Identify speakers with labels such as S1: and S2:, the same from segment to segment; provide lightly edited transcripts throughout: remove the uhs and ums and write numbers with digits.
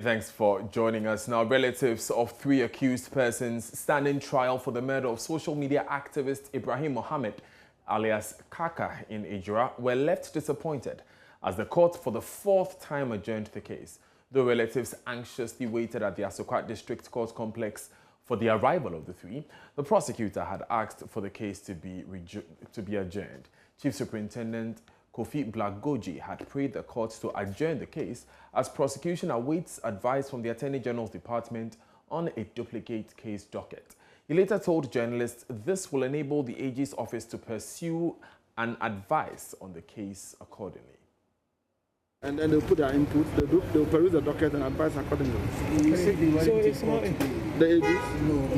S1: Thanks for joining us. Now, relatives of 3 accused persons standing trial for the murder of social media activist Ibrahim Mohammed, alias Kaka, in Accra, were left disappointed as the court for the 4th time adjourned the case. The relatives anxiously waited at the Accra District Court complex for the arrival of the 3. The prosecutor had asked for the case to be adjourned. Chief Superintendent Kofi Blagoji had prayed the court to adjourn the case as prosecution awaits advice from the Attorney General's Department on a duplicate case docket. He later told journalists this will enable the AG's office to pursue an advice on the case accordingly.
S2: And then they'll put their input, they'll peruse the docket and advise accordingly.
S3: So it's not
S2: the AGs?
S3: No,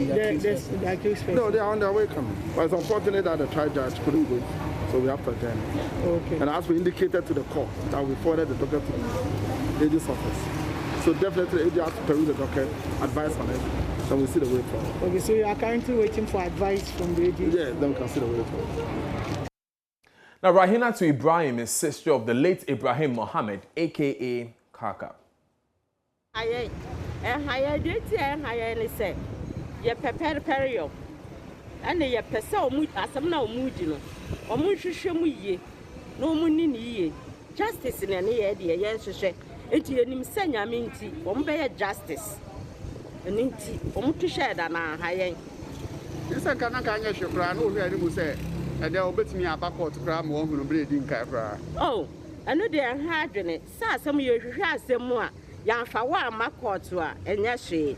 S3: the accused.
S2: No, they are on their way coming. But it's unfortunate that the trial judge couldn't go. So we have to attend.
S3: Okay.
S2: And as we indicated to the court, that we forwarded the docket to the AG's office. So definitely the AG has to peruse the docket, advise on it, then we see the way forward.
S3: Okay, so you are currently waiting for advice from the AG?
S2: Yeah, then we can see the way forward.
S1: Now, Rahina to Ibrahim is sister of the late Ibrahim Mohammed, a.k.a. Kaka.
S4: And the person as some now moody or mushi no money justice in any idea, yes, it him send ya minty, justice. And inti, to share than I high.
S2: This is Kanaka Shukran, who will say, and they'll bet me a backward cram one who will be in Accra.
S4: Oh, I know they are hard in it. Sa some you has them more. Yan Fawa Makotua, and yes, she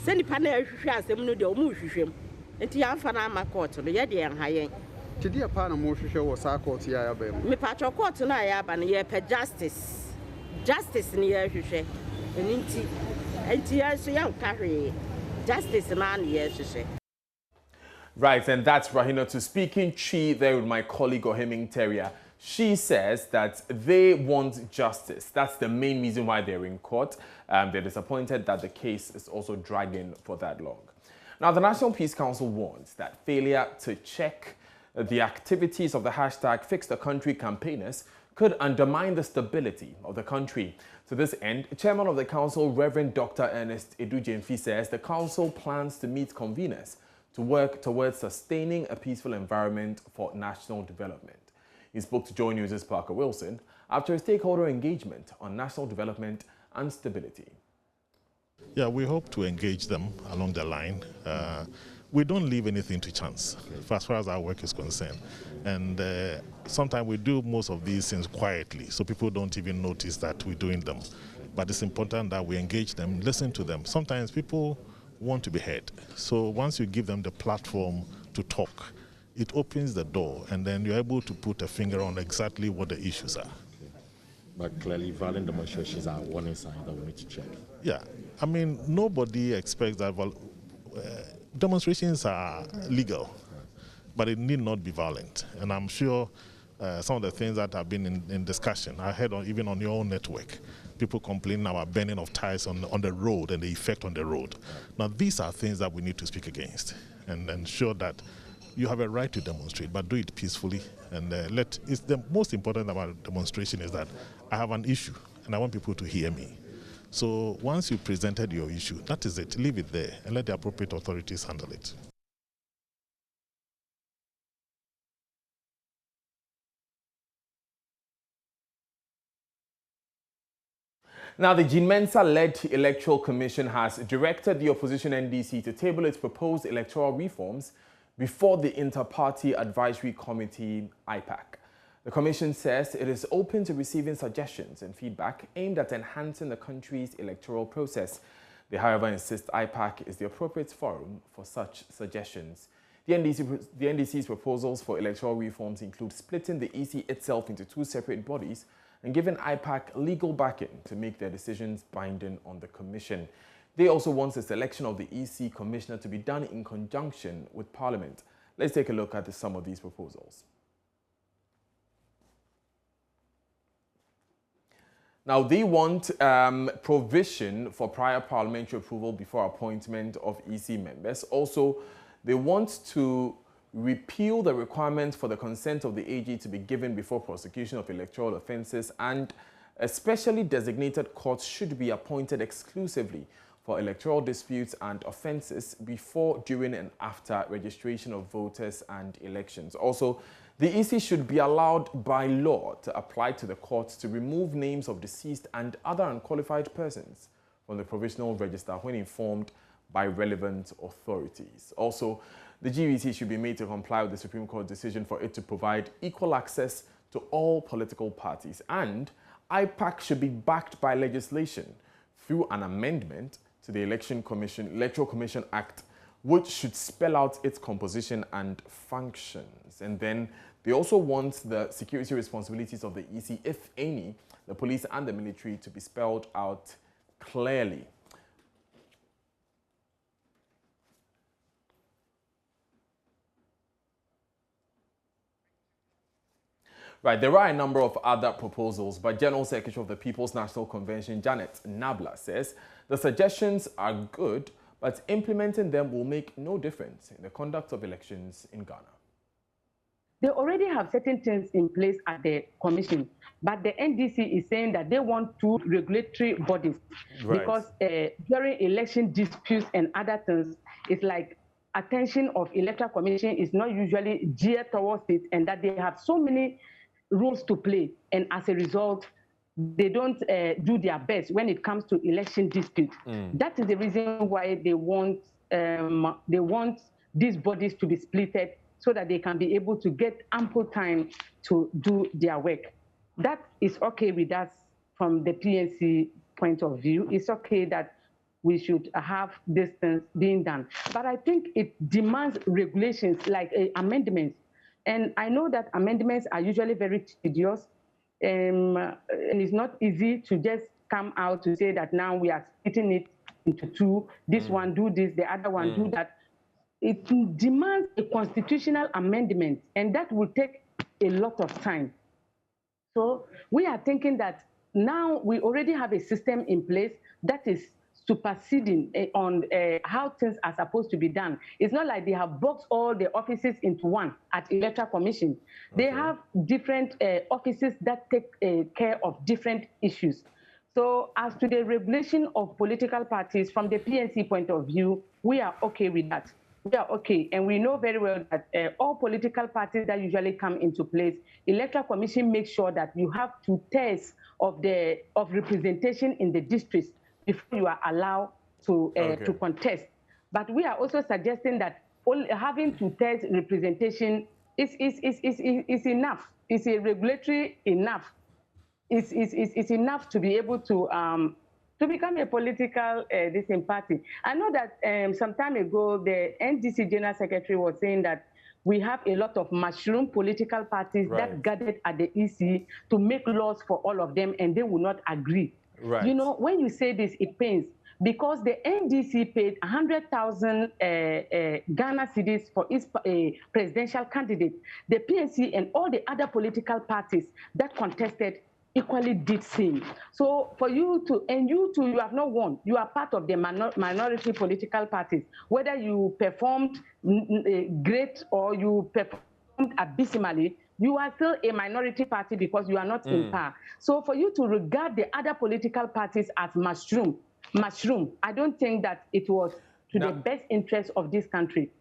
S4: send the panel has them no mushim. And the Anfana Makoto, the Yadi and High.
S2: To the Apana Moshe was our court here.
S4: Me patro court tonight, and ye per justice. Justice in the air, you say. And inti, and tears young carry. Justice in an year, you say.
S1: Right, and that's Rahina to speaking Chi there with my colleague Oheming Terrier. She says that they want justice. That's the main reason why they're in court. They're disappointed that the case is also dragging for that long. Now, the National Peace Council warns that failure to check the activities of the hashtag Fix the Country campaigners could undermine the stability of the country. To this end, Chairman of the Council, Reverend Dr. Ernest Edujemfi, says the Council plans to meet conveners to work towards sustaining a peaceful environment for national development. He spoke to Joy News' Parker Wilson after a stakeholder engagement on national development and stability.
S5: Yeah, we hope to engage them along the line. We don't leave anything to chance as far as our work is concerned. And sometimes we do most of these things quietly, so people don't even notice that we're doing them. But it's important that we engage them, listen to them. Sometimes people want to be heard. So once you give them the platform to talk, it opens the door, and then you're able to put a finger on exactly what the issues are.
S6: But clearly, violent demonstrations are one inside that we need to check.
S5: Yeah, I mean, nobody expects that demonstrations are legal, but it need not be violent. And I'm sure some of the things that have been in discussion, I heard even on your own network, people complaining about burning of tires on the road and the effect on the road. Now, these are things that we need to speak against and ensure that you have a right to demonstrate, but do it peacefully. And it's the most important about demonstration is that I have an issue and I want people to hear me. So once you presented your issue, that is it. Leave it there and let the appropriate authorities handle it.
S1: Now, the Jean Mensah-led Electoral Commission has directed the opposition NDC to table its proposed electoral reforms before the Inter-Party Advisory Committee, IPAC. The Commission says it is open to receiving suggestions and feedback aimed at enhancing the country's electoral process. They, however, insist IPAC is the appropriate forum for such suggestions. The NDC's proposals for electoral reforms include splitting the EC itself into 2 separate bodies and giving IPAC legal backing to make their decisions binding on the Commission. They also want the selection of the EC Commissioner to be done in conjunction with Parliament. Let's take a look at some of these proposals. Now, they want provision for prior parliamentary approval before appointment of EC members. Also, they want to repeal the requirement for the consent of the AG to be given before prosecution of electoral offences and a specially designated court should be appointed exclusively for electoral disputes and offences before, during and after registration of voters and elections. Also, the EC should be allowed by law to apply to the courts to remove names of deceased and other unqualified persons from the provisional register when informed by relevant authorities. Also, the GVC should be made to comply with the Supreme Court decision for it to provide equal access to all political parties, and IPAC should be backed by legislation through an amendment to the Electoral Commission Act, which should spell out its composition and functions. And then they also want the security responsibilities of the EC, if any, the police and the military, to be spelled out clearly. Right, there are a number of other proposals, but General Secretary of the People's National Convention, Janet Nabla, says the suggestions are good, but implementing them will make no difference in the conduct of elections in Ghana.
S7: They already have certain things in place at the commission, but the NDC is saying that they want two regulatory bodies, right, because during election disputes and other things, it's like attention of electoral commission is not usually geared towards it, and that they have so many rules to play, and as a result, they don't do their best when it comes to election disputes. That is the reason why they want these bodies to be splitted so that they can be able to get ample time to do their work. That is okay with us from the PNC point of view. It's okay that we should have these things being done. But I think it demands regulations like amendments. And I know that amendments are usually very tedious, and it's not easy to just come out to say that now we are splitting it into two. This one do this, the other one do that. It demands a constitutional amendment, and that will take a lot of time. So we are thinking that now we already have a system in place that is superseding on how things are supposed to be done. It's not like they have boxed all the offices into one at Electoral Commission. Okay. They have different offices that take care of different issues. So as to the regulation of political parties, from the PNC point of view, we are okay with that. We are okay, and we know very well that all political parties that usually come into place, Electoral Commission makes sure that you have 2/3 of representation in the districts before you are allowed to contest. But we are also suggesting that having 2/3 representation is enough. It's a regulatory enough. It's enough to be able to become a political party. I know that some time ago, the NDC General Secretary was saying that we have a lot of mushroom political parties that gathered at the EC to make laws for all of them, and they will not agree. Right. You know, when you say this, it pains, because the NDC paid 100,000 Ghana cedis for its presidential candidate. The PNC and all the other political parties that contested equally did same. So for you to, and you too, you have not won. You are part of the minority political parties. Whether you performed great or you performed abysmally, you are still a minority party because you are not in power. So for you to regard the other political parties as mushroom, I don't think that it was to the best interest of this country.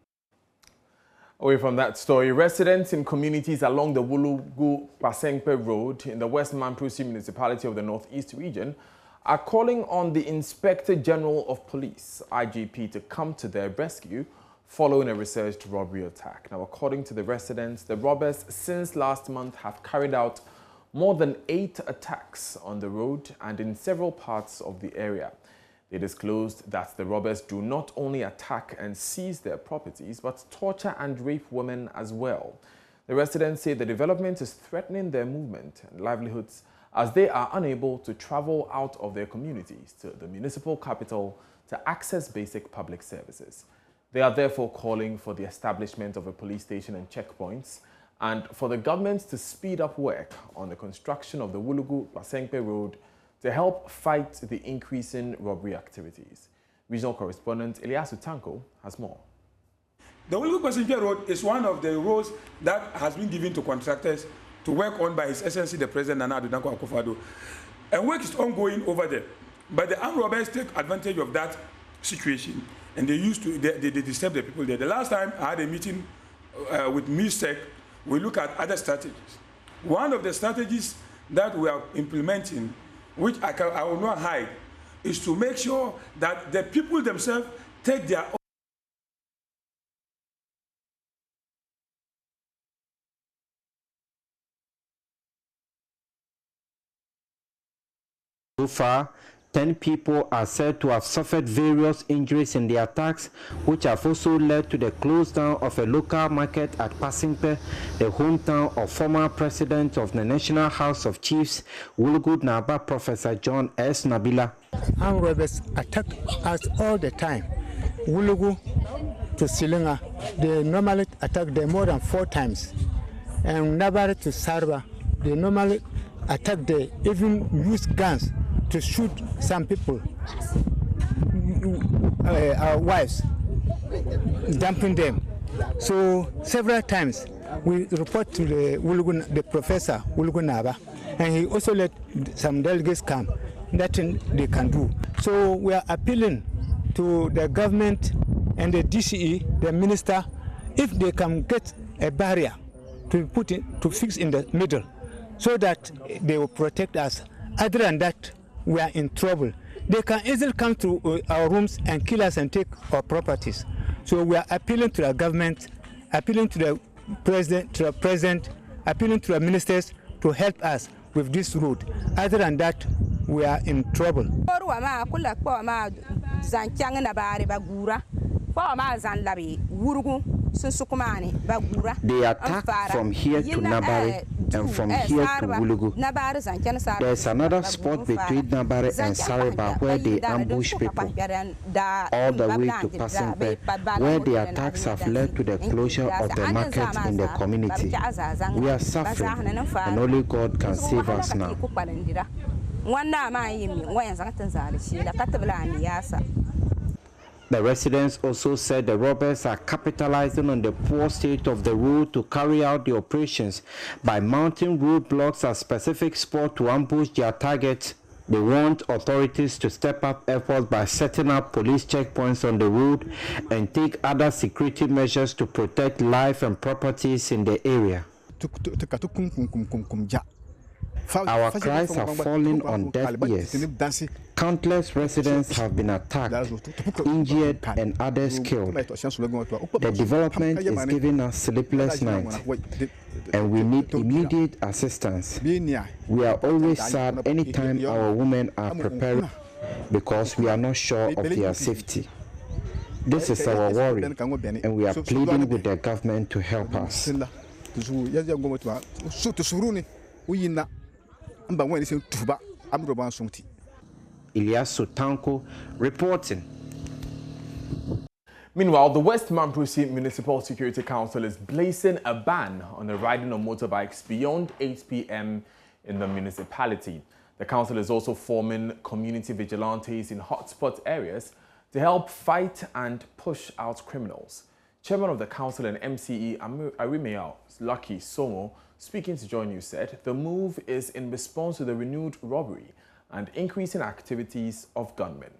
S1: Away from that story, residents in communities along the Wulugu-Pasengpe Road in the West Mamprusi municipality of the Northeast region are calling on the Inspector General of Police, IGP, to come to their rescue following a researched robbery attack. Now, according to the residents, the robbers since last month have carried out more than 8 attacks on the road and in several parts of the area. They disclosed that the robbers do not only attack and seize their properties, but torture and rape women as well. The residents say the development is threatening their movement and livelihoods as they are unable to travel out of their communities to the municipal capital to access basic public services. They are therefore calling for the establishment of a police station and checkpoints and for the government to speed up work on the construction of the Wulugu-Pasengpe Road to help fight the increasing robbery activities. Regional correspondent Eliasu Tanko has more.
S8: The Wulugu-Pasengpe Road is one of the roads that has been given to contractors to work on by His Excellency the President Nana Addo Dankwa Akufo-Addo. And work is ongoing over there. But the armed robbers take advantage of that situation, and they disturb the people there. The last time I had a meeting with MISTEC, we look at other strategies. One of the strategies that we are implementing, which I will not hide, is to make sure that the people themselves take their own.
S9: So far, 10 people are said to have suffered various injuries in the attacks, which have also led to the close down of a local market at Pasingpe, the hometown of former president of the National House of Chiefs, Wulugud Naba, Professor John S. Nabila.
S10: Armed robbers attack us all the time. Wulugu to Silinga, they normally attack them more than 4 times. And Nabare to Sarba, they normally attack them, even use guns to shoot some people, our wives, dumping them. So several times we report to the professor Wulugu Naba, and he also let some delegates come. Nothing they can do. So we are appealing to the government and the DCE, the minister, if they can get a barrier to put in, to fix in the middle, so that they will protect us. Other than that, we are in trouble. They can easily come to our rooms and kill us and take our properties. So we are appealing to the government, appealing to the president, appealing to the ministers to help us with this road. Other than that, we are in trouble.
S9: They attack from here to Nabare and from here to Wulugu. There's another spot between Nabare and Sareba where they ambush people, all the way to Pasingpe, where the attacks have led to the closure of the market in the community. We are suffering, and only God can save us now. The residents also said the robbers are capitalizing on the poor state of the road to carry out the operations by mounting roadblocks at specific spots to ambush their targets. They want authorities to step up efforts by setting up police checkpoints on the road and take other security measures to protect life and properties in the area. Our cries are falling on deaf ears. Countless residents have been attacked, injured, and others killed. The development is giving us sleepless nights, and we need immediate assistance. We are always sad anytime our women are preparing because we are not sure of their safety. This is our worry, and we are pleading with the government to help us. Elias Sotanko reporting.
S1: Meanwhile, the West Mamprusi Municipal Security Council is placing a ban on the riding of motorbikes beyond 8 p.m. in the municipality. The council is also forming community vigilantes in hotspot areas to help fight and push out criminals. Chairman of the council and MCE Arimea Lucky Somo, speaking to Joy News, said the move is in response to the renewed robbery and increasing activities of gunmen.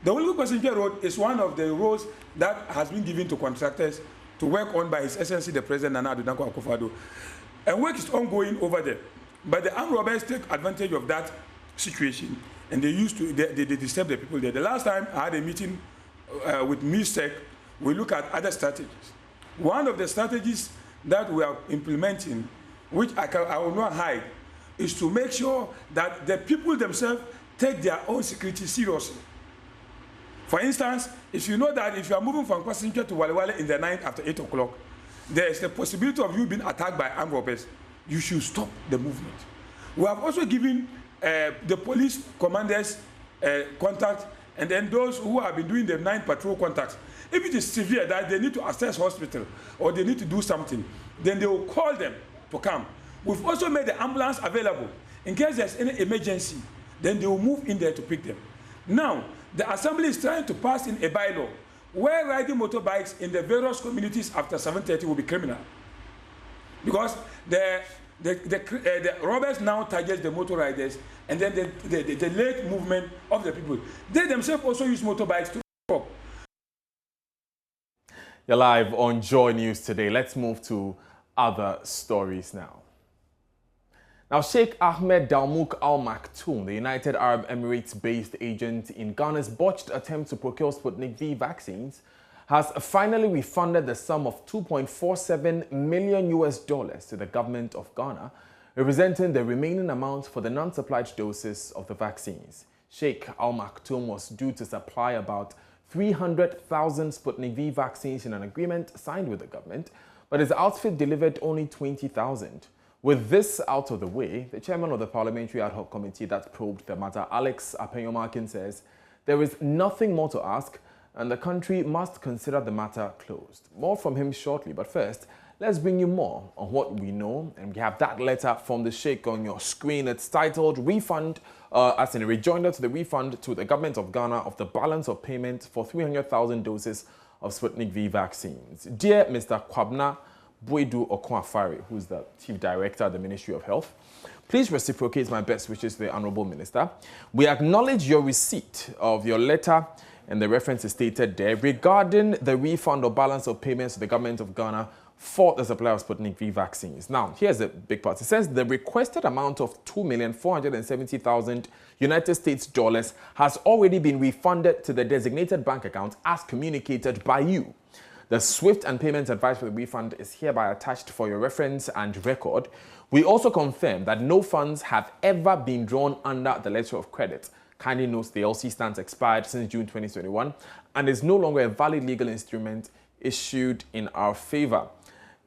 S8: The Wulugu Passenger Road is one of the roads that has been given to contractors to work on by His Excellency the President Nana Addo Dankwa Akufo-Addo. And work is ongoing over there. But the armed robbers take advantage of that situation, and they disturb the people there. The last time I had a meeting with MISTEC, we look at other strategies. One of the strategies that we are implementing, which I will not hide, is to make sure that the people themselves take their own security seriously. For instance, if you know that if you are moving from Passenger to Walewale in the night after 8 o'clock, there is the possibility of you being attacked by armed robbers. You should stop the movement. We have also given the police commanders contact, and then those who have been doing the night patrol contacts. If it is severe that they need to access hospital or they need to do something, then they will call them to come. We've also made the ambulance available. In case there's any emergency, then they will move in there to pick them. Now, the Assembly is trying to pass in a bylaw where riding motorbikes in the various communities after 7:30 will be criminal. Because the the robbers now target the motor riders, and then the late movement of the people. They themselves also use motorbikes to stop.
S1: You're live on Joy News today. Let's move to other stories now. Now, Sheikh Ahmed Dalmouk Al Maktoum, the United Arab Emirates-based agent in Ghana's botched attempt to procure Sputnik V vaccines, has finally refunded the sum of $2.47 million to the government of Ghana, representing the remaining amount for the non-supplied doses of the vaccines. Sheikh Al Maktoum was due to supply about 300,000 Sputnik V vaccines in an agreement signed with the government, but his outfit delivered only 20,000. With this out of the way, the chairman of the Parliamentary Ad Hoc Committee that probed the matter, Alex Apenyomarkin, says there is nothing more to ask and the country must consider the matter closed. More from him shortly, but first, let's bring you more on what we know. And we have that letter from the Sheikh on your screen. It's titled Refund, as in a rejoinder to the refund to the government of Ghana of the balance of payment for 300,000 doses of Sputnik V vaccines. Dear Mr. Kwabna Boydu Okwafari, who's the Chief Director at the Ministry of Health, please reciprocate my best wishes to the Honorable Minister. We acknowledge your receipt of your letter, and the reference is stated there, regarding the refund or balance of payments to the government of Ghana for the supply of Sputnik V vaccines. Now, here's the big part. It says the requested amount of $2,470,000 United States dollars has already been refunded to the designated bank account as communicated by you. The SWIFT and payment advice for the refund is hereby attached for your reference and record. We also confirm that no funds have ever been drawn under the letter of credit. Kindly note the LC stands expired since June 2021 and is no longer a valid legal instrument issued in our favor.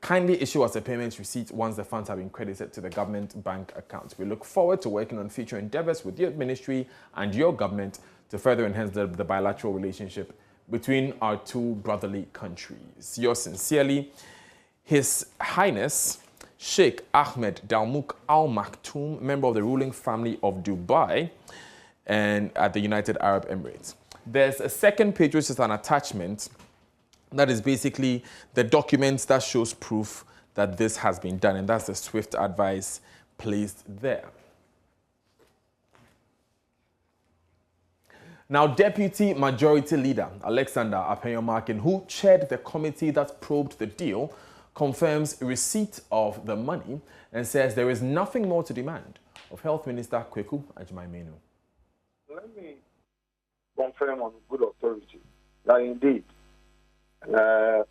S1: Kindly issue us a payment receipt once the funds have been credited to the government bank account. We look forward to working on future endeavors with your ministry and your government to further enhance the bilateral relationship between our two brotherly countries. Yours sincerely, His Highness Sheikh Ahmed Dalmouk Al Maktoum, member of the ruling family of Dubai and at the United Arab Emirates. There's a second page which is an attachment that is basically the documents that shows proof that this has been done, and that's the SWIFT advice placed there. Now, Deputy Majority Leader Alexander Apenyomarkin, who chaired the committee that probed the deal, confirms receipt of the money and says there is nothing more to demand of Health Minister Kweku Agyemang-Menu.
S11: Let me confirm on good authority that indeed the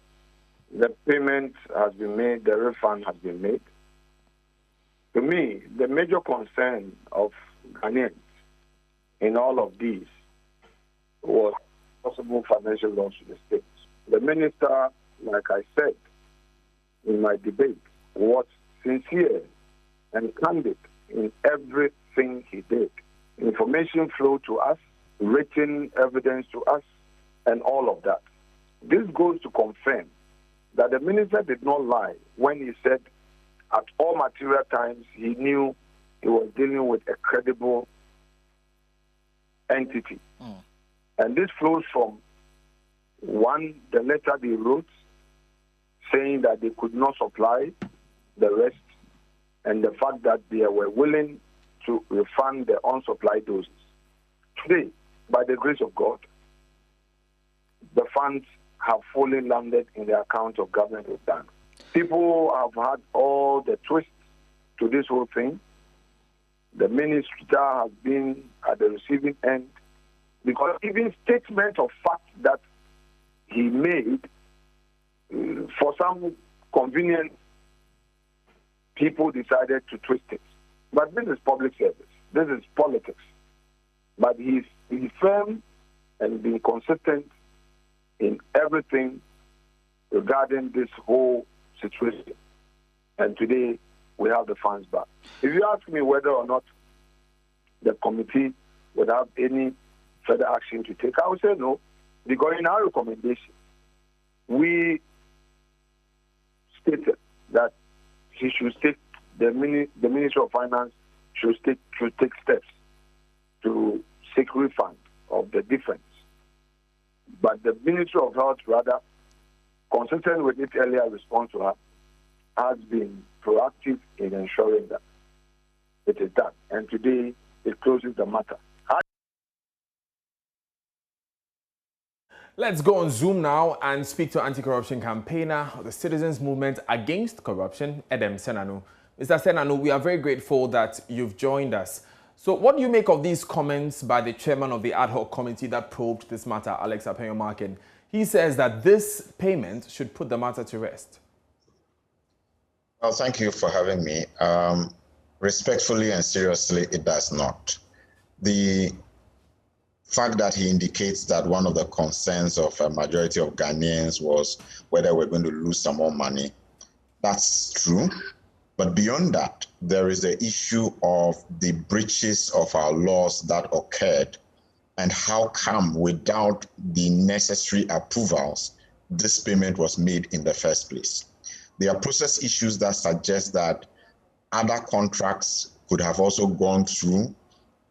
S11: payment has been made, the refund has been made. To me, the major concern of Ghanaians in all of these was possible financial loss to the state. The minister, like I said in my debate, was sincere and candid in everything he did. Information flow to us, written evidence to us, and all of that. This goes to confirm that the minister did not lie when he said at all material times he knew he was dealing with a credible entity. And this flows from, one, the letter they wrote saying that they could not supply the rest, and the fact that they were willing to refund the unsupplied doses. Today, by the grace of God, the funds have fully landed in the account of government of Ghana. People have had all the twists to this whole thing. The minister has been at the receiving end, because even statement of fact that he made, for some convenience, people decided to twist it. But this is public service. This is politics. But he's been firm and been consistent in everything regarding this whole situation. And today, we have the funds back. If you ask me whether or not the committee would have any further action to take, I would say no, because in our recommendation, we stated that he should take the Ministry of Finance should take steps to seek refund of the difference. But the Ministry of Health, rather, consistent with its earlier response to her, has been proactive in ensuring that it is done. And today, it closes the matter.
S1: Let's go on Zoom now and speak to anti-corruption campaigner of the Citizens Movement Against Corruption, Edem Senanu. Mr. Senanu, we are very grateful that you've joined us. So what do you make of these comments by the chairman of the ad hoc committee that probed this matter, Alex Apenyo-Markin? He says that this payment should put the matter to rest.
S12: Well, thank you for having me. Respectfully and seriously, it does not. The fact that he indicates that one of the concerns of a majority of Ghanaians was whether we're going to lose some more money, that's true. But beyond that, there is the issue of the breaches of our laws that occurred and how come without the necessary approvals, this payment was made in the first place. There are process issues that suggest that other contracts could have also gone through,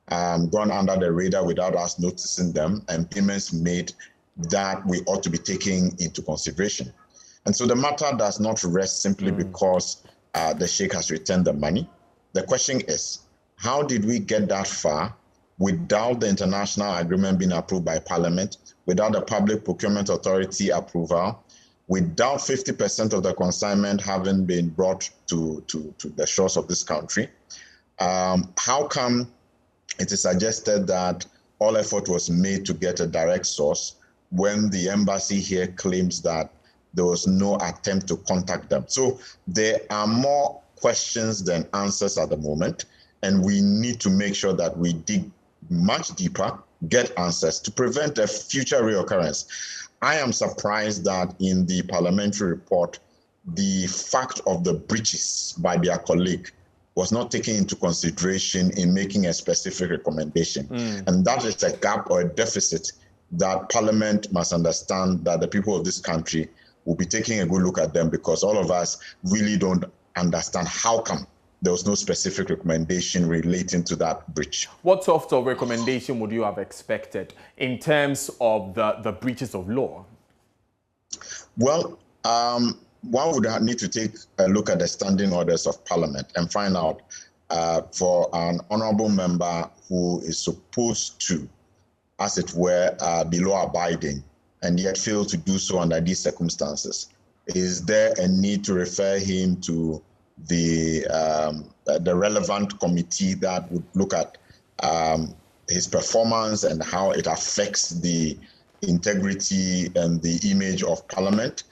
S12: gone under the radar without us noticing them, and payments made that we ought to be taking into consideration. And so the matter does not rest simply because the Sheikh has returned the money. The question is, how did we get that far without the international agreement being approved by Parliament, without the Public Procurement Authority approval, without 50% of the consignment having been brought to the shores of this country? How come it is suggested that all effort was made to get a direct source when the embassy here claims that there was no attempt to contact them? So there are more questions than answers at the moment, and we need to make sure that we dig much deeper, get answers to prevent a future reoccurrence. I am surprised that in the parliamentary report, the fact of the breaches by their colleague was not taken into consideration in making a specific recommendation. And that is a gap or a deficit that Parliament must understand, that the people of this country will be taking a good look at them, because all of us really don't understand how come there was no specific recommendation relating to that breach.
S1: What sort of recommendation would you have expected in terms of the breaches of law?
S12: Well, one would need to take a look at the standing orders of Parliament and find out for an honourable member who is supposed to, as it were, be law-abiding and yet fail to do so under these circumstances, is there a need to refer him to the relevant committee that would look at his performance and how it affects the integrity and the image of Parliament?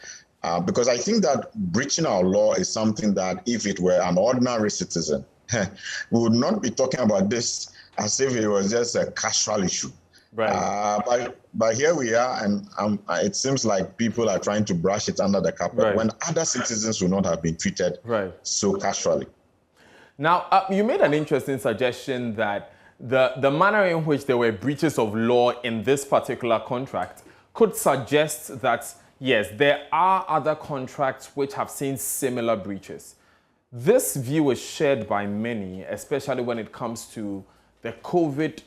S12: Because I think that breaching our law is something that if it were an ordinary citizen, we would not be talking about this as if it was just a casual issue. Right. But here we are, and it seems like people are trying to brush it under the carpet when other citizens would not have been treated so casually.
S1: Now, you made an interesting suggestion that the manner in which there were breaches of law in this particular contract could suggest that, yes, there are other contracts which have seen similar breaches. This view is shared by many, especially when it comes to the COVID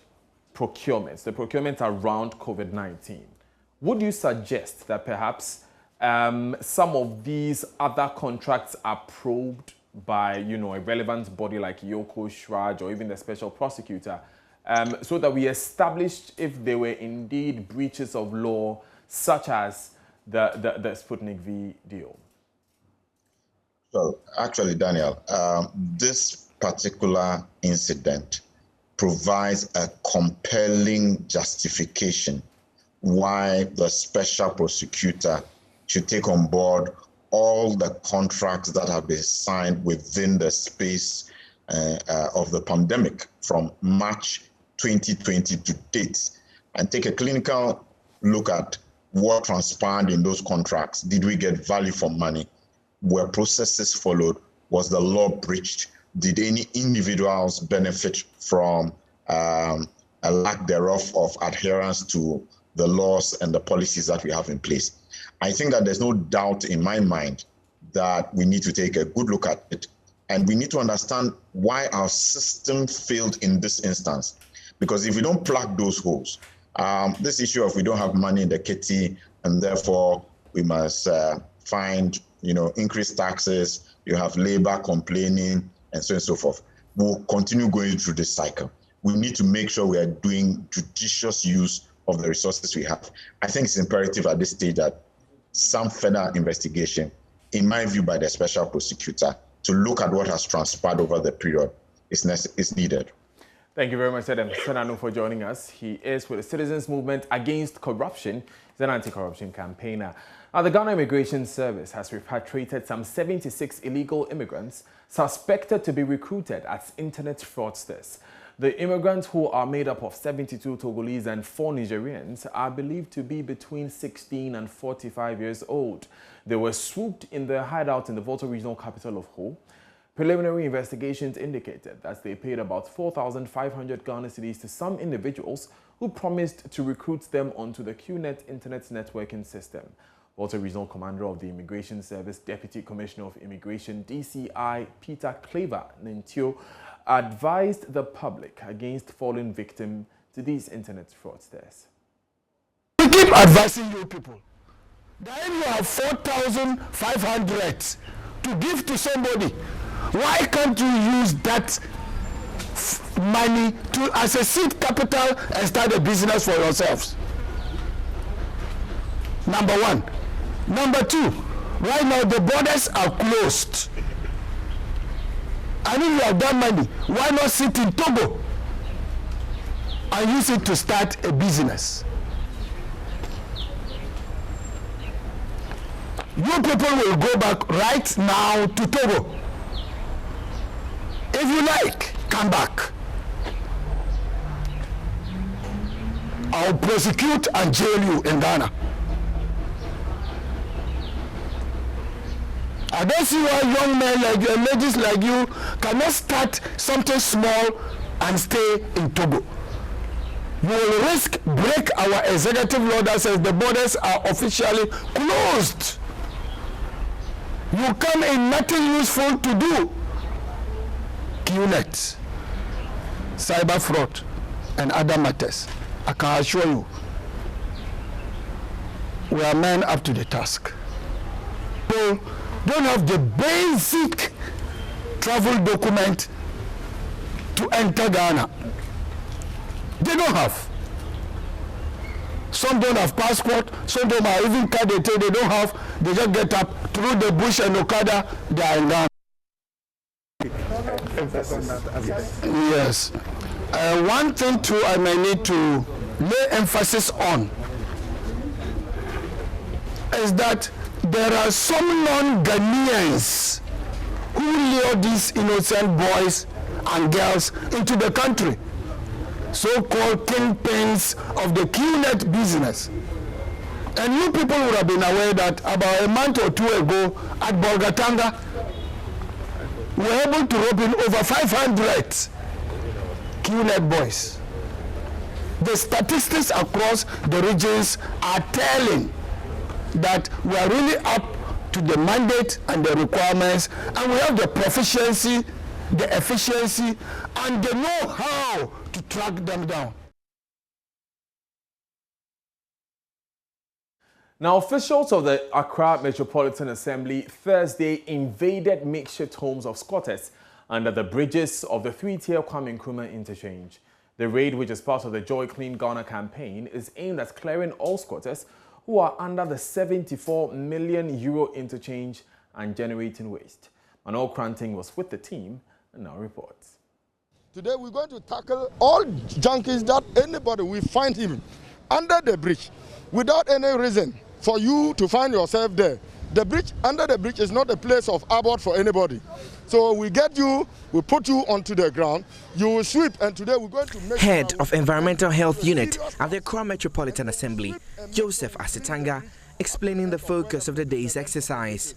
S1: procurements, the procurement around COVID-19. Would you suggest that perhaps some of these other contracts are probed by, a relevant body like Yoko, Shraj, or even the special prosecutor, so that we established if there were indeed breaches of law, such as the Sputnik V deal?
S12: Well, actually, Daniel, this particular incident provides a compelling justification why the special prosecutor should take on board all the contracts that have been signed within the space of the pandemic from March 2020 to date and take a clinical look at what transpired in those contracts. Did we get value for money? Were processes followed? Was the law breached? Did any individuals benefit from a lack thereof of adherence to the laws and the policies that we have in place? I think that there's no doubt in my mind that we need to take a good look at it. And we need to understand why our system failed in this instance. Because if we don't plug those holes, this issue of we don't have money in the kitty and therefore we must find, increase taxes you have labor complaining, and so on and so forth. We'll continue going through this cycle. We need to make sure we are doing judicious use of the resources we have. I think it's imperative at this stage that some further investigation, in my view, by the special prosecutor, to look at what has transpired over the period is needed.
S1: Thank you very much, Adam Senanu, for joining us. He is with the Citizens Movement Against Corruption. He's an anti-corruption campaigner. Now, the Ghana Immigration Service has repatriated some 76 illegal immigrants suspected to be recruited as internet fraudsters. The immigrants, who are made up of 72 Togolese and 4 Nigerians, are believed to be between 16 and 45 years old. They were swooped in their hideout in the Volta regional capital of Ho. Preliminary investigations indicated that they paid about 4,500 Ghana cedis to some individuals who promised to recruit them onto the QNet internet networking system. Volta Regional Commander of the Immigration Service, Deputy Commissioner of Immigration, DCI, Peter Claver Nentio, advised the public against falling victim to these internet fraudsters.
S13: We keep advising you people that if you have 4,500 to give to somebody, why can't you use that money as a seed capital and start a business for yourselves? Number one. Number two, right now the borders are closed. And if you have that money, why not sit in Togo and use it to start a business? You people will go back right now to Togo. If you like, come back. I'll prosecute and jail you in Ghana. I don't see why young men like you and ladies like you cannot start something small and stay in Togo. You will risk break our executive law that says the borders are officially closed. You come in nothing useful to do. QNet, cyber fraud, and other matters. I can assure you, we are men up to the task. So, don't have the basic travel document to enter Ghana. They don't have. Some don't have passport, some don't have even card they don't have. They just get up through the bush and Okada, they are in Ghana. Yes. One thing too I may need to lay emphasis on is that there are some non-Ghanaians who lure these innocent boys and girls into the country, so-called kingpins of the QNet business. And you people would have been aware that about a month or two ago at Bolgatanga, we were able to rope in over 500 QNet boys. The statistics across the regions are telling that we are really up to the mandate and the requirements, and we have the proficiency, the efficiency, and the know-how to track them down.
S1: Now, officials of the Accra Metropolitan Assembly Thursday invaded makeshift homes of squatters under the bridges of the 3-tier Kwame Nkrumah interchange. The raid, which is part of the Joy Clean Ghana campaign, is aimed at clearing all squatters who are under the €74 million interchange and generating waste. Manuel Cranting was with the team and now reports.
S2: Today we're going to tackle all junkies that anybody will find him under the bridge without any reason for you to find yourself there. The bridge, under the bridge, is not a place of abode for anybody. So we get you, we put you onto the ground, you will sweep, and today we're going to make...
S14: Head of Environmental Health Unit at the Accra Metropolitan Assembly, Joseph Asitanga, explaining the focus of the day's exercise.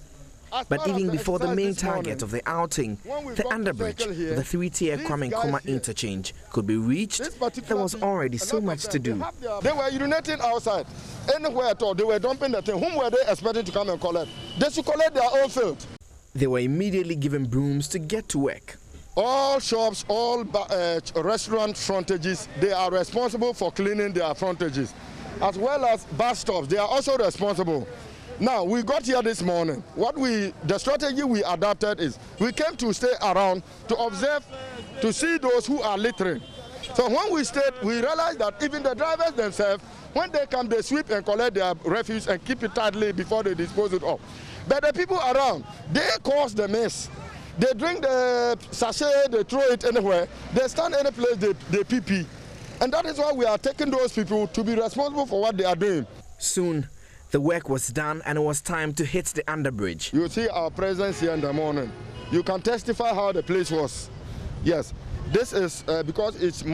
S14: But even before the main target of the outing, the underbridge of the 3-tier Kwame Nkrumah interchange could be reached, there was already so much to do.
S2: They were urinating outside, anywhere at all. They were dumping the thing. Whom were they expecting to come and collect? They should collect their own filth.
S14: They were immediately given brooms to get to work.
S2: All shops, all restaurant frontages, they are responsible for cleaning their frontages. As well as bus stops, they are also responsible. Now, we got here this morning. The strategy we adopted is we came to stay around to observe, to see those who are littering. So when we stayed, we realized that even the drivers themselves, when they come, they sweep and collect their refuse and keep it tightly before they dispose it off. But the people around, they cause the mess. They drink the sachet, they throw it anywhere. They stand any place, they pee. And that is why we are taking those people to be responsible for what they are doing.
S14: Soon, the work was done and it was time to hit the underbridge.
S2: You see our presence here in the morning. You can testify how the place was. Yes, this is because it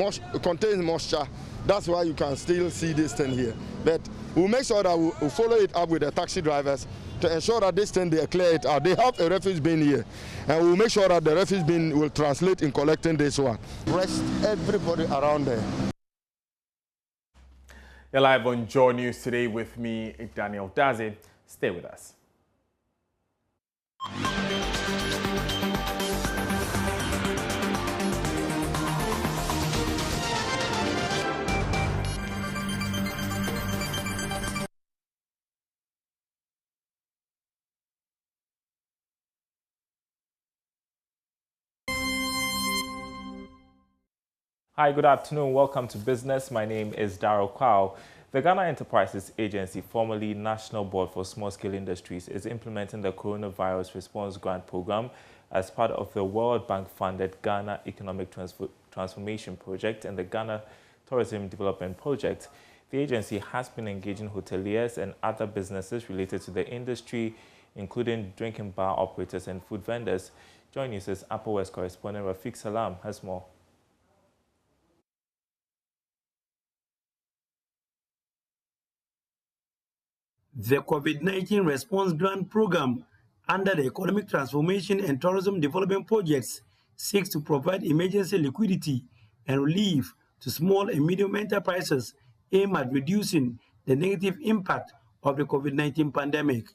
S2: contains moisture. That's why you can still see this thing here. But we'll make sure that we'll follow it up with the taxi drivers to ensure that this thing, they clear it out. They have a refuse bin here. And we'll make sure that the refuse bin will translate in collecting this one. Rest everybody around there.
S1: You're live on Joy News today with me, Daniel Dazi. Stay with us.
S15: Hi, good afternoon. Welcome to Business. My name is Darryl Kwao. The Ghana Enterprises Agency, formerly National Board for Small-Scale Industries, is implementing the Coronavirus Response Grant Program as part of the World Bank-funded Ghana Economic Transformation Project and the Ghana Tourism Development Project. The agency has been engaging hoteliers and other businesses related to the industry, including drinking bar operators and food vendors. Joy News' Upper West correspondent Rafiq Salam has more.
S16: The COVID-19 Response Grant Program under the Economic Transformation and Tourism Development Projects seeks to provide emergency liquidity and relief to small and medium enterprises aimed at reducing the negative impact of the COVID-19 pandemic.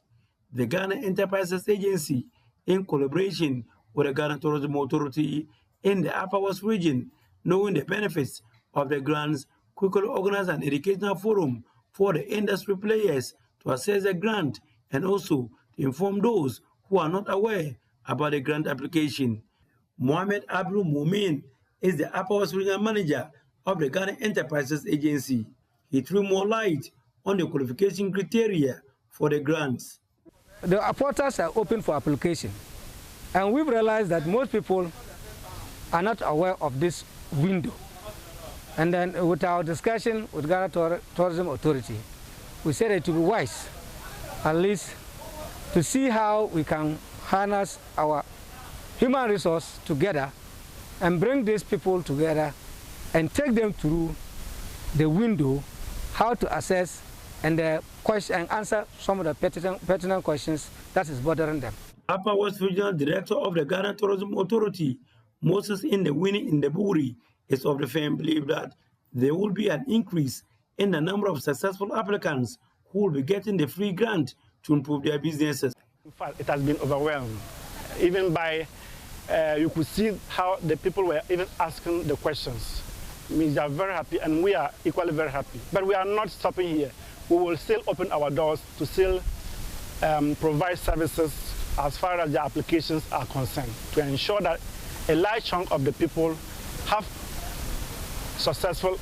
S16: The Ghana Enterprises Agency, in collaboration with the Ghana Tourism Authority in the Upper West region, knowing the benefits of the grants, quickly organized an educational forum for the industry players to assess the grant and also to inform those who are not aware about the grant application. Mohamed Abdul Mumin is the Upper West Regional Manager of the Ghana Enterprises Agency. He threw more light on the qualification criteria for the grants.
S17: The portals are open for application, and we've realized that most people are not aware of this window. And then with our discussion with Ghana Tourism Authority, we said it would be wise, at least, to see how we can harness our human resource together and bring these people together and take them through the window, how to assess and answer some of the pertinent questions that is bothering them.
S16: Upper West Regional Director of the Ghana Tourism Authority, Moses Indeburi, is of the firm belief that there will be an increase in the number of successful applicants who will be getting the free grant to improve their businesses.
S18: In fact, it has been overwhelmed. Even by, you could see how the people were even asking the questions. I mean, they are very happy, and we are equally very happy. But we are not stopping here. We will still open our doors to still provide services as far as the applications are concerned, to ensure that a large chunk of the people have successful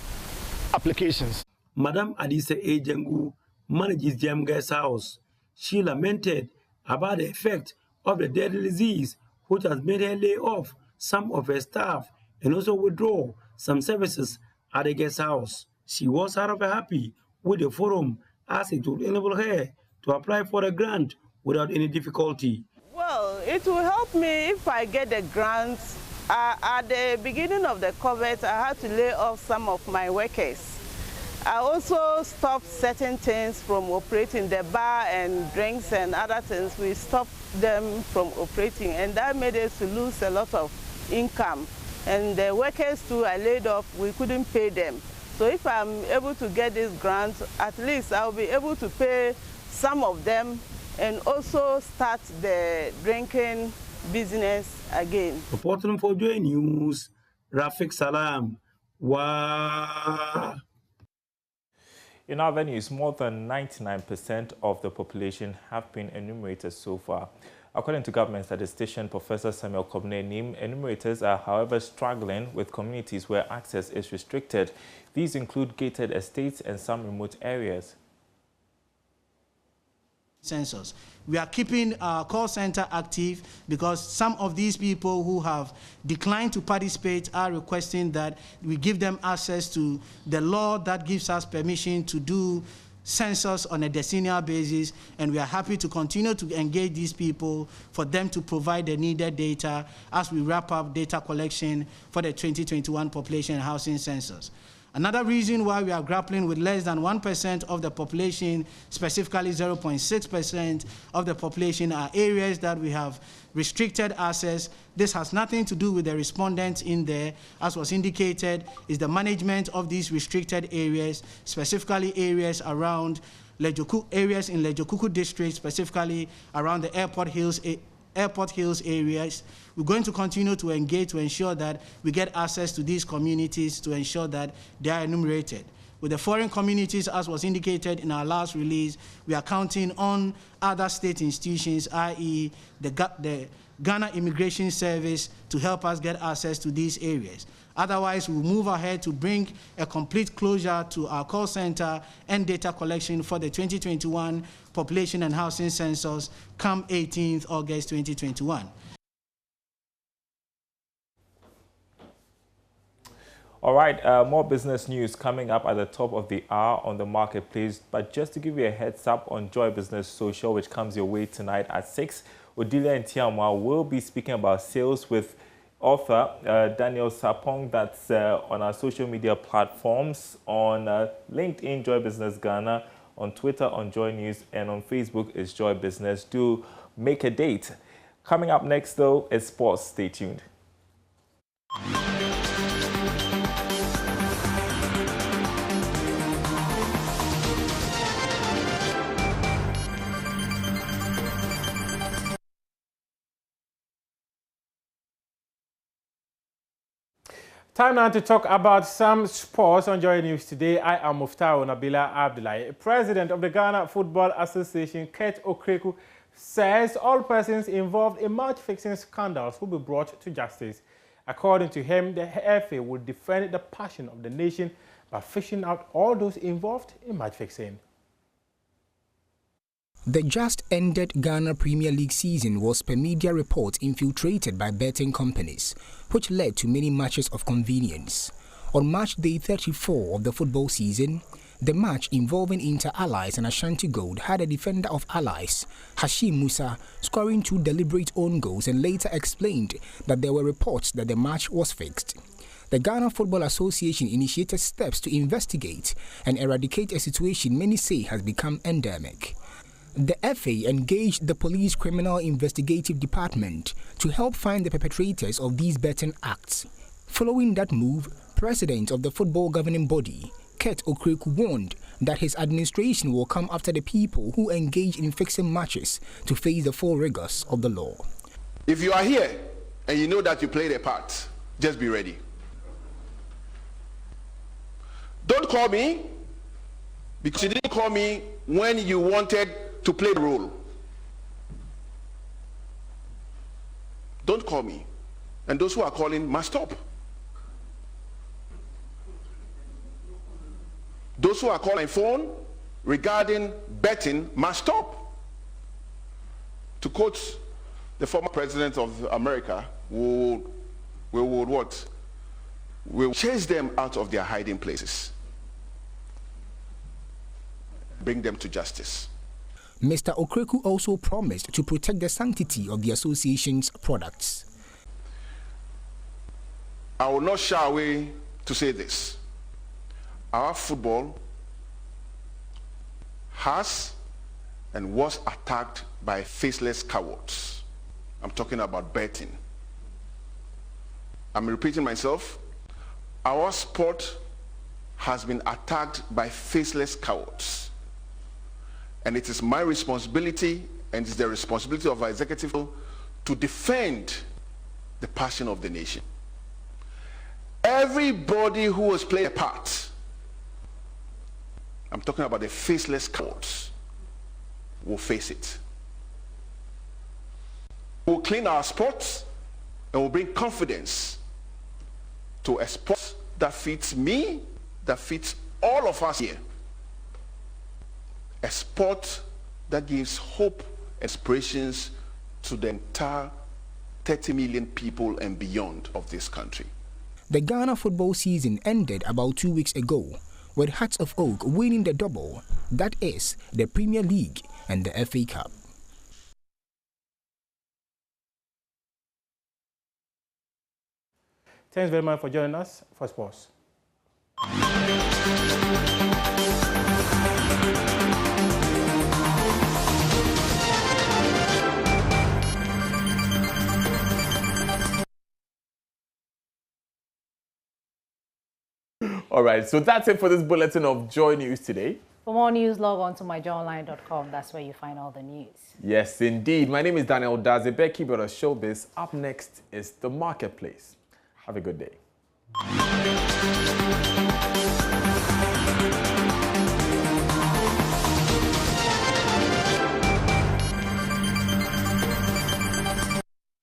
S18: applications.
S16: Madam Adisa Ejengu manages Jam Guest House. She lamented about the effect of the deadly disease, which has made her lay off some of her staff and also withdraw some services at the guest house. She was however happy with the forum as it would enable her to apply for a grant without any difficulty.
S19: Well, it will help me if I get the grant. At the beginning of the COVID, I had to lay off some of my workers. I also stopped certain things from operating, the bar and drinks and other things. We stopped them from operating, and that made us to lose a lot of income. And the workers too, I laid off, we couldn't pay them. So if I'm able to get this grant, at least I'll be able to pay some of them and also start the drinking business again.
S16: Reporting for Joy News, Rafiq Salam. Wow.
S15: In other news, more than 99% of the population have been enumerated so far. According to government statistician Professor Samuel Kobne-Nim, enumerators are, however, struggling with communities where access is restricted. These include gated estates and some remote areas.
S20: Census. We are keeping our call center active because some of these people who have declined to participate are requesting that we give them access to the law that gives us permission to do census on a decennial basis, and we are happy to continue to engage these people for them to provide the needed data as we wrap up data collection for the 2021 population and housing census. Another reason why we are grappling with less than 1% of the population, specifically 0.6% of the population, are areas that we have restricted access. This has nothing to do with the respondents in there. As was indicated, is the management of these restricted areas, specifically areas around areas in Lejokuku district, specifically around the Airport Hills areas. We're going to continue to engage to ensure that we get access to these communities to ensure that they are enumerated. With the foreign communities, as was indicated in our last release, we are counting on other state institutions, i.e. the Ghana Immigration Service, to help us get access to these areas. Otherwise, we'll move ahead to bring a complete closure to our call center and data collection for the 2021 population and housing census come 18th August 2021.
S15: All right, more business news coming up at the top of the hour on the marketplace. But just to give you a heads up on Joy Business Social, which comes your way tonight at 6, Odilia and Tiamwa will be speaking about sales with author Daniel Sapong. That's on our social media platforms, on LinkedIn, Joy Business Ghana, on Twitter, on Joy News, and on Facebook is Joy Business. Do make a date. Coming up next, though, is sports. Stay tuned.
S21: Time now to talk about some sports on Joy News today. I am Muftao Nabila Abdullahi. President of the Ghana Football Association, Kurt Okreku, says all persons involved in match-fixing scandals will be brought to justice. According to him, the FA will defend the passion of the nation by fishing out all those involved in match-fixing.
S22: The just-ended Ghana Premier League season was per media reports infiltrated by betting companies, which led to many matches of convenience. On match day 34 of the football season, the match involving Inter Allies and Ashanti Gold had a defender of Allies, Hashim Musa, scoring 2 deliberate own goals and later explained that there were reports that the match was fixed. The Ghana Football Association initiated steps to investigate and eradicate a situation many say has become endemic. The FA engaged the Police Criminal Investigative Department to help find the perpetrators of these betting acts. Following that move, President of the football governing body, Kurt Okreku, warned that his administration will come after the people who engage in fixing matches to face the full rigors of the law.
S23: If you are here and you know that you played a part, just be ready. Don't call me because you didn't call me when you wanted to play the role. Don't call me. And those who are calling must stop. Those who are calling my phone regarding betting must stop. To quote the former president of America, we would what? We'll chase them out of their hiding places. Bring them to justice.
S22: Mr. Okreku also promised to protect the sanctity of the association's products.
S23: I will not shy away to say this. Our football has and was attacked by faceless cowards. I'm talking about betting. I'm repeating myself. Our sport has been attacked by faceless cowards. And it is my responsibility, and it's the responsibility of our executive to defend the passion of the nation. Everybody who has played a part, I'm talking about the faceless cowards, will face it. We'll clean our sports and we'll bring confidence to a sport that fits me, that fits all of us here. A sport that gives hope, aspirations to the entire 30 million people and beyond of this country.
S22: The Ghana football season ended about 2 weeks ago, with Hearts of Oak winning the double, that is, the Premier League and the FA Cup.
S21: Thanks very much for joining us for sports.
S1: All right, so that's it for this bulletin of Joy News today.
S3: For more news, log on to myjoyonline.com. That's where you find all the news.
S1: Yes, indeed. My name is Daniel Daze, Becky Brother Showbiz. Up next is The Marketplace. Have a good day.